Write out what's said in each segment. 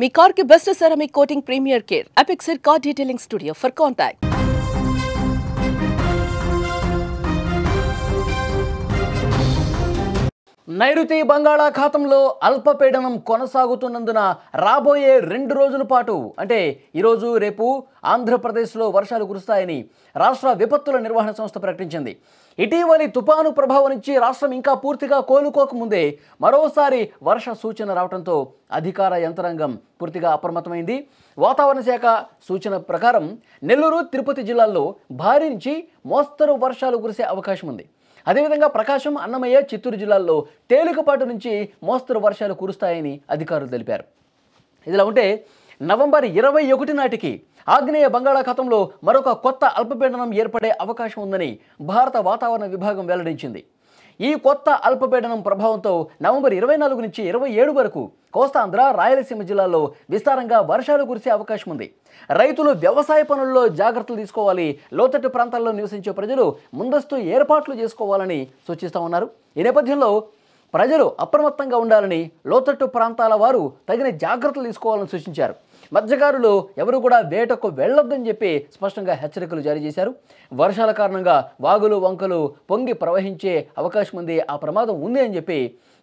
మీ car కి best ceramic coating premier care Apexer car detailing studio for contact. నైరుతి బంగాళాఖాతంలో అల్పపీడనం కొనసాగుతున్నందున రాబోయే 2 రోజుల పాటు అంటే ఈరోజు రేపు ఆంధ్రప్రదేశ్లో వర్షాలు కురుస్తాయని రాష్ట్ర విపత్తుల నిర్వహణ సంస్థ ప్రకటించింది. ఇటీవలి తుపాను ప్రభావం నుంచి రాష్ట్రం ఇంకా పూర్తిగా కోలుకోకముందే మరోసారి వర్ష సూచన రావడంతో అధికార యంత్రాంగం పూర్తిగా అప్రమత్తమైంది. వాతావరణ శాఖ సూచన ప్రకారం నెల్లూరు, తిరుపతి జిల్లాల్లో భారీ నుంచి మోస్తరు వర్షాలు కురిసే అవకాశం ఉంది. అదేవిధంగా ప్రకాశం, అన్నమయ్య, చిత్తూరు జిల్లాల్లో తేలికపాటు నుంచి మోస్తరు వర్షాలు కురుస్తాయని అధికారులు తెలిపారు. ఇదిలా ఉంటే నవంబర్ 21 నాటికి ఆగ్నేయ బంగాళాఖాతంలో మరొక కొత్త అల్పపీడనం ఏర్పడే అవకాశం ఉందని భారత వాతావరణ విభాగం వెల్లడించింది. ఈ కొత్త అల్పపీడనం ప్రభావంతో నవంబర్ 24 నుంచి 27 వరకు కోస్తాంధ్ర, రాయలసీమ జిల్లాల్లో విస్తారంగా వర్షాలు కురిసే అవకాశం ఉంది. రైతులు వ్యవసాయ పనుల్లో జాగ్రత్తలు తీసుకోవాలి. లోతట్టు ప్రాంతాల్లో నివసించే ప్రజలు ముందస్తు ఏర్పాట్లు చేసుకోవాలని సూచిస్తా ఉన్నారు. ఈ నేపథ్యంలో ప్రజలు అప్రమత్తంగా ఉండాలని, లోతట్టు ప్రాంతాల వారు తగిన జాగ్రత్తలు తీసుకోవాలని సూచించారు. మత్స్యకారులు ఎవరు కూడా వేటకు వెళ్లొద్దని చెప్పి స్పష్టంగా హెచ్చరికలు జారీ చేశారు. వర్షాల కారణంగా వాగులు, వంకలు పొంగి ప్రవహించే అవకాశం ఉంది, ఆ ప్రమాదం ఉంది అని చెప్పి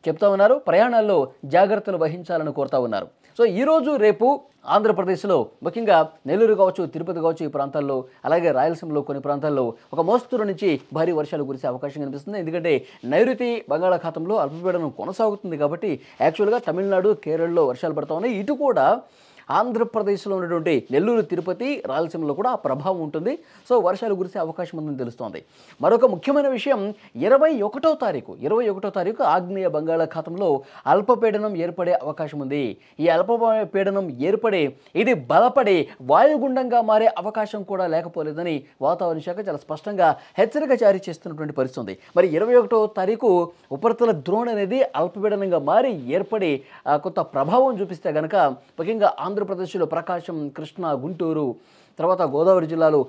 చెప్తా ఉన్నారు. ప్రయాణాల్లో జాగ్రత్తలు వహించాలని కోరుతా ఉన్నారు. సో ఈరోజు రేపు ఆంధ్రప్రదేశ్లో ముఖ్యంగా నెల్లూరు కావచ్చు, తిరుపతి కావచ్చు, ఈ ప్రాంతాల్లో, అలాగే రాయలసీమలో కొన్ని ప్రాంతాల్లో ఒక మోస్తరు నుంచి భారీ వర్షాలు కురిసే అవకాశం కనిపిస్తుంది. ఎందుకంటే నైరుతి బంగాళాఖాతంలో అల్పపీడనం కొనసాగుతుంది కాబట్టి యాక్చువల్గా తమిళనాడు, కేరళలో వర్షాలు పడతా ఉన్నాయి. ఇటు కూడా ఆంధ్రప్రదేశ్లో ఉన్నటువంటి నెల్లూరు, తిరుపతి, రాయలసీమలో కూడా ఆ ప్రభావం ఉంటుంది. సో వర్షాలు కురిసే అవకాశం ఉందని తెలుస్తోంది. మరొక ముఖ్యమైన విషయం 21వ తారీఖు ఆగ్నేయ బంగాళాఖాతంలో అల్పపీడనం ఏర్పడే అవకాశం ఉంది. ఈ అల్పపీడనం ఏర్పడే ఇది బలపడి వాయుగుండంగా మారే అవకాశం కూడా లేకపోలేదని వాతావరణ శాఖ చాలా స్పష్టంగా హెచ్చరిక జారీ చేస్తున్నటువంటి పరిస్థితి ఉంది. మరి 21వ తారీఖు ఉపరితల ద్రోణి అనేది అల్పపీడనంగా మారి ఏర్పడి కొంత ప్రభావం చూపిస్తే కనుక ముఖ్యంగా ఆంధ్రప్రదేశ్లో ప్రకాశం, కృష్ణా, గుంటూరు, తర్వాత గోదావరి జిల్లాలు,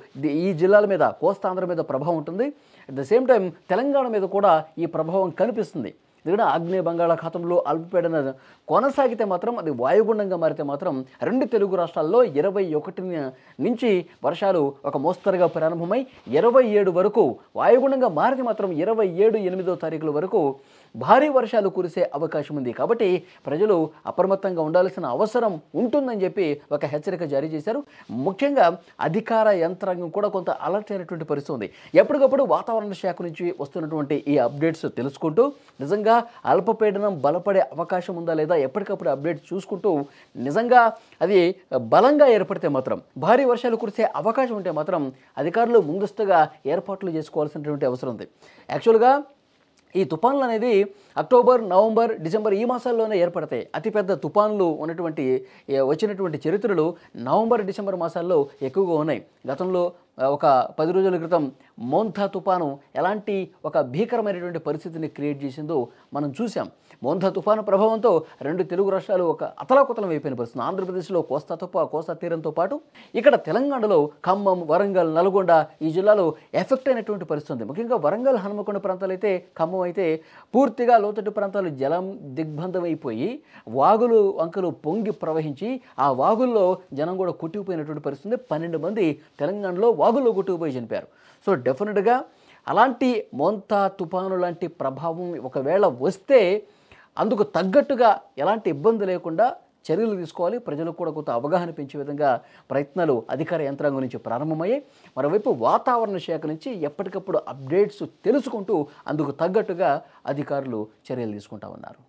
ఈ జిల్లాల మీద, కోస్తాంధ్ర మీద ప్రభావం ఉంటుంది. At the same time Telangana మీద కూడా ఈ ప్రభావం కనిపిస్తుంది. ఎందుకంటే ఆగ్నేయ బంగాళాఖాతంలో అల్పపీడనం కొనసాగితే మాత్రం, అది వాయుగుండంగా మారితే మాత్రం 2 తెలుగు రాష్ట్రాల్లో 21 నుంచి వర్షాలు ఒక మోస్తరుగా ప్రారంభమై 27 వరకు, వాయుగుండంగా మారితే మాత్రం 27, 8వ తారీఖుల వరకు భారీ వర్షాలు కురిసే అవకాశం ఉంది. కాబట్టి ప్రజలు అప్రమత్తంగా ఉండాల్సిన అవసరం ఉంటుందని చెప్పి ఒక హెచ్చరిక జారీ చేశారు. ముఖ్యంగా అధికార యంత్రాంగం కూడా కొంత అలర్ట్ అయినటువంటి పరిస్థితి ఉంది. ఎప్పటికప్పుడు వాతావరణ శాఖ నుంచి వస్తున్నటువంటి ఈ అప్డేట్స్ తెలుసుకుంటూ నిజంగా అల్పపీడనం బలపడే అవకాశం ఉందా లేదా ఎప్పటికప్పుడు అప్డేట్స్ చూసుకుంటూ నిజంగా అది బలంగా ఏర్పడితే మాత్రం, భారీ వర్షాలు కురిసే అవకాశం ఉంటే మాత్రం అధికారులు ముందస్తుగా ఏర్పాట్లు చేసుకోవాల్సినటువంటి అవసరం ఉంది. యాక్చువల్గా ఈ తుఫాన్లు అనేది అక్టోబర్, నవంబర్, డిసెంబర్ ఈ మాసాల్లోనే ఏర్పడతాయి. అతిపెద్ద తుఫాన్లు వచ్చినటువంటి చరిత్రలు నవంబర్, డిసెంబర్ మాసాల్లో ఎక్కువగా ఉన్నాయి. గతంలో ఒక 10 రోజుల క్రితం మోంథా తుఫాను ఎలాంటి ఒక భీకరమైనటువంటి పరిస్థితిని క్రియేట్ చేసిందో మనం చూసాం. మోంథా తుఫాను ప్రభావంతో 2 తెలుగు రాష్ట్రాలు ఒక అతలాకుతలం అయిపోయిన పరిస్థితి. ఆంధ్రప్రదేశ్లో కోస్తా తీరంతో పాటు ఇక్కడ తెలంగాణలో ఖమ్మం, వరంగల్, నల్గొండ ఈ జిల్లాలో ఎఫెక్ట్ అయినటువంటి పరిస్థితి ఉంది. ముఖ్యంగా వరంగల్, హనుమకొండ ప్రాంతాలు అయితే, ఖమ్మం అయితే పూర్తిగా లోతట్టు ప్రాంతాలు జలం దిగ్బంధమైపోయి వాగులు, వంకలు పొంగి ప్రవహించి ఆ వాగుల్లో జనం కూడా కొట్టుకుపోయినటువంటి పరిస్థితి. 12 మంది తెలంగాణలో వాగుల్లో కొట్టుకుపోయి చనిపోయారు. సో డెఫినెట్గా అలాంటి మోంతా తుఫాను లాంటి ప్రభావం ఒకవేళ వస్తే అందుకు తగ్గట్టుగా ఎలాంటి ఇబ్బంది లేకుండా చర్యలు తీసుకోవాలి. ప్రజలకు కూడా కొంత అవగాహన పెంచే విధంగా ప్రయత్నాలు అధికార యంత్రాంగం నుంచి ప్రారంభమయ్యాయి. మరోవైపు వాతావరణ శాఖ నుంచి ఎప్పటికప్పుడు అప్డేట్స్ తెలుసుకుంటూ అందుకు తగ్గట్టుగా అధికారులు చర్యలు తీసుకుంటా ఉన్నారు.